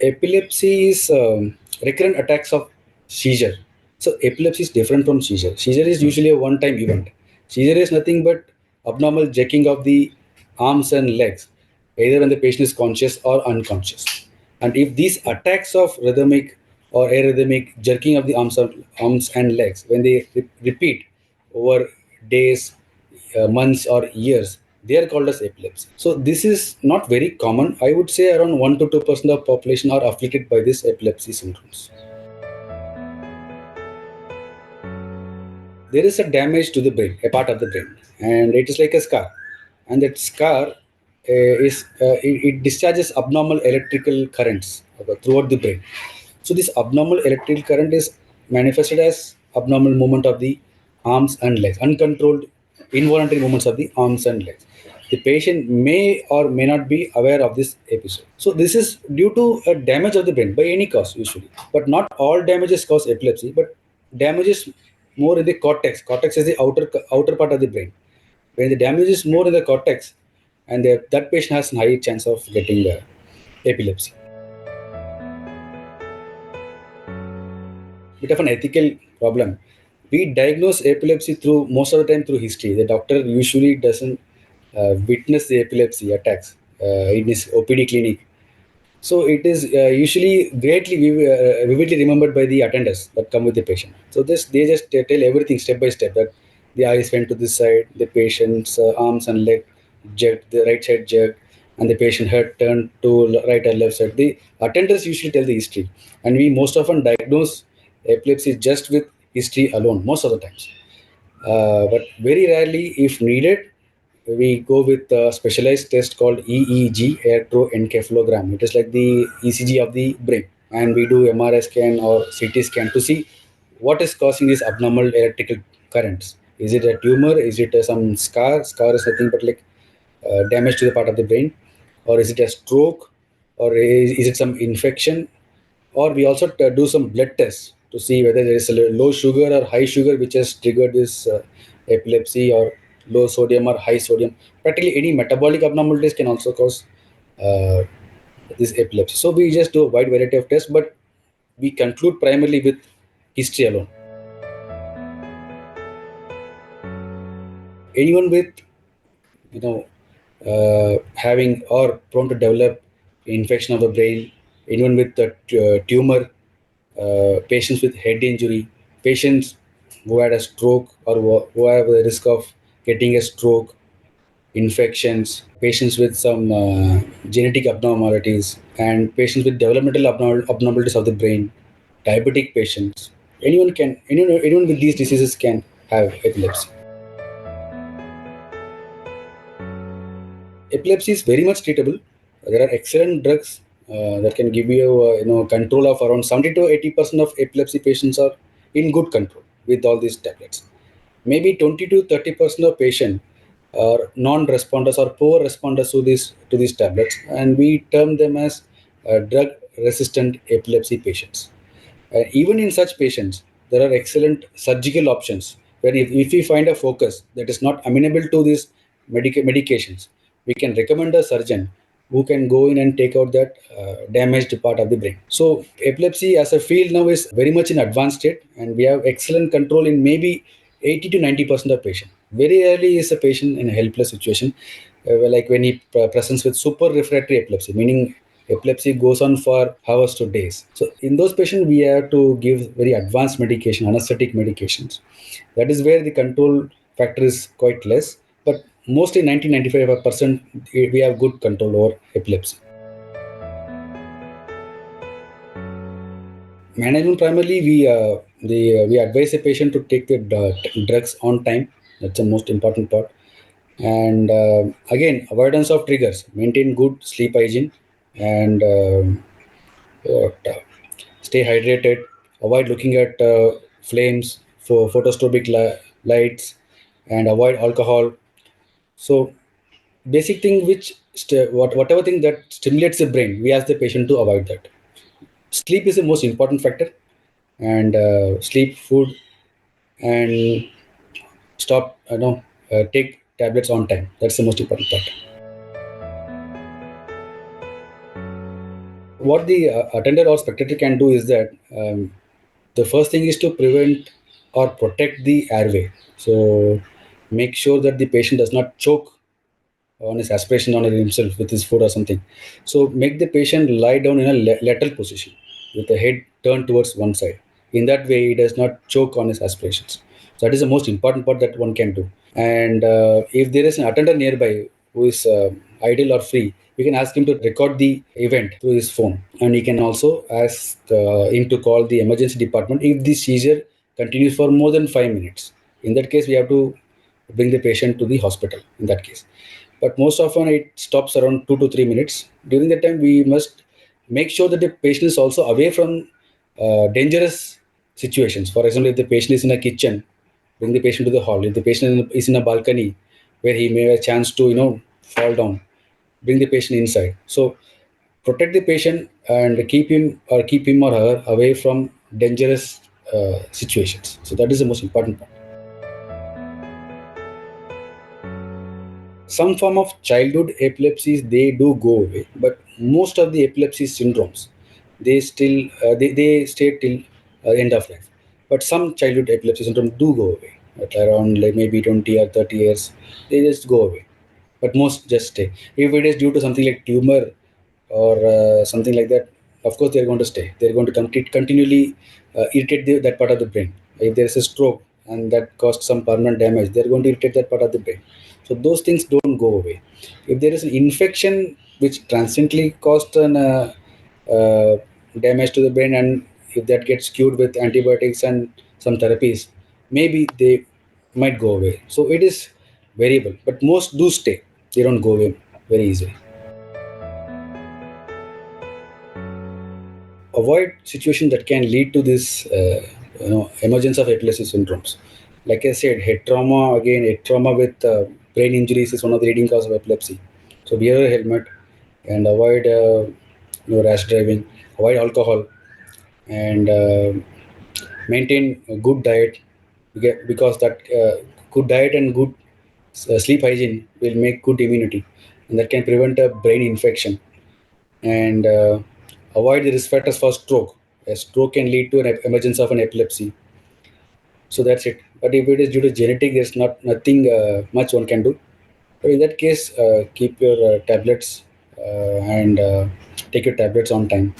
epilepsy is recurrent attacks of seizure. So epilepsy is different from seizure. Seizure is usually a one-time event. Seizure is nothing but abnormal jerking of the arms and legs, either when the patient is conscious or unconscious. And if these attacks of rhythmic or arrhythmic jerking of the arms and legs, when they repeat over days, months or years, they are called as epilepsy. So this is not very common. I would say around 1 to 2% of population are afflicted by this epilepsy syndromes. There is a damage to the brain, a part of the brain, and it is like a scar. And that scar it discharges abnormal electrical currents throughout the brain. So this abnormal electrical current is manifested as abnormal movement of the arms and legs, uncontrolled involuntary movements of the arms and legs. The patient may or may not be aware of this episode. So this is due to a damage of the brain by any cause usually. But not all damages cause epilepsy, but damages more in the cortex. Cortex is the outer part of the brain. When the damage is more in the cortex, and that patient has a high chance of getting epilepsy. Bit of an ethical problem. We diagnose epilepsy through most of the time through history. The doctor usually doesn't witness the epilepsy attacks in his OPD clinic. So it is usually greatly vividly remembered by the attenders that come with the patient. So they just tell everything step by step, that the eyes went to this side, the patient's arms and leg jerked, the right side jerked, and the patient head turned to right or left side. The attenders usually tell the history, and we most often diagnose epilepsy just with history alone most of the times. But very rarely, if needed, we go with a specialized test called EEG, electroencephalogram. It is like the ECG of the brain, and we do MRI scan or CT scan to see what is causing these abnormal electrical currents. Is it a tumor? Is it some scar? Scar is nothing but like damage to the part of the brain, or is it a stroke, or is it some infection? Or we also do some blood tests to see whether there is a low sugar or high sugar which has triggered this epilepsy, or low sodium or high sodium. Practically any metabolic abnormalities can also cause uh, this epilepsy. So we just do a wide variety of tests, but we conclude primarily with history alone. Anyone with you know having or prone to develop infection of the brain, anyone with a tumor, patients with head injury, patients who had a stroke or who have the risk of getting a stroke, infections, patients with some genetic abnormalities, and patients with developmental abnormalities of the brain, diabetic patients. Anyone with these diseases can have epilepsy. Epilepsy is very much treatable. There are excellent drugs that can give you, control of around 70 to 80% of epilepsy patients are in good control with all these tablets. Maybe 20 to 30% of patients are non-responders or poor responders to these tablets, and we term them as drug-resistant epilepsy patients. Even in such patients, there are excellent surgical options where if we find a focus that is not amenable to these medications, we can recommend a surgeon who can go in and take out that damaged part of the brain. So epilepsy as a field now is very much in advanced state, and we have excellent control in maybe 80 to 90% of patients. Very rarely is a patient in a helpless situation, like when he presents with super refractory epilepsy, meaning epilepsy goes on for hours to days. So in those patients, we have to give very advanced medication, anesthetic medications. That is where the control factor is quite less. But mostly 90-95% we have good control over epilepsy. Management primarily we advise a patient to take the drugs on time. That's the most important part. And again, avoidance of triggers, maintain good sleep hygiene, and what, stay hydrated, avoid looking at flames for photostopic lights, and avoid alcohol. So basic thing which whatever thing that stimulates the brain, we ask the patient to avoid that. Sleep is the most important factor, and sleep, food, and stop take tablets on time. That's the most important part. What the attendant or spectator can do is that the first thing is to prevent or protect the airway. So make sure that the patient does not choke on his aspiration on himself with his foot or something. So make the patient lie down in a lateral position with the head turned towards one side. In that way, he does not choke on his aspirations. So that is the most important part that one can do. And if there is an attendant nearby who is idle or free, we can ask him to record the event through his phone. And he can also ask him to call the emergency department if the seizure continues for more than 5 minutes. In that case, we have to bring the patient to the hospital in that case. But most often it stops around 2 to 3 minutes. During that time, we must make sure that the patient is also away from dangerous situations. For example, if the patient is in a kitchen, bring the patient to the hall. If the patient is in a balcony where he may have a chance to fall down, bring the patient inside. So protect the patient and keep him or her away from dangerous situations. So that is the most important part. Some form of childhood epilepsies they do go away, but most of the epilepsy syndromes they stay till end of life. But some childhood epilepsy syndromes do go away at around like maybe 20 or 30 years. They just go away, but most just stay. If it is due to something like tumor or something like that, of course they're going to stay. They're going to continually irritate that part of the brain. If there's a stroke and that caused some permanent damage, they're going to irritate that part of the brain. So those things don't go away. If there is an infection which transiently caused an damage to the brain, and if that gets cured with antibiotics and some therapies, maybe they might go away. So it is variable, but most do stay. They don't go away very easily. Avoid situation that can lead to this emergence of epilepsy syndromes. Like I said, head trauma with brain injuries is one of the leading cause of epilepsy. So wear a helmet and avoid rash driving, avoid alcohol, and maintain a good diet. Because that good diet and good sleep hygiene will make good immunity, and that can prevent a brain infection. And avoid the risk factors for stroke. A stroke can lead to an emergence of an epilepsy. So that's it. But if it is due to genetic, there's nothing much one can do. But in that case, keep your tablets and take your tablets on time.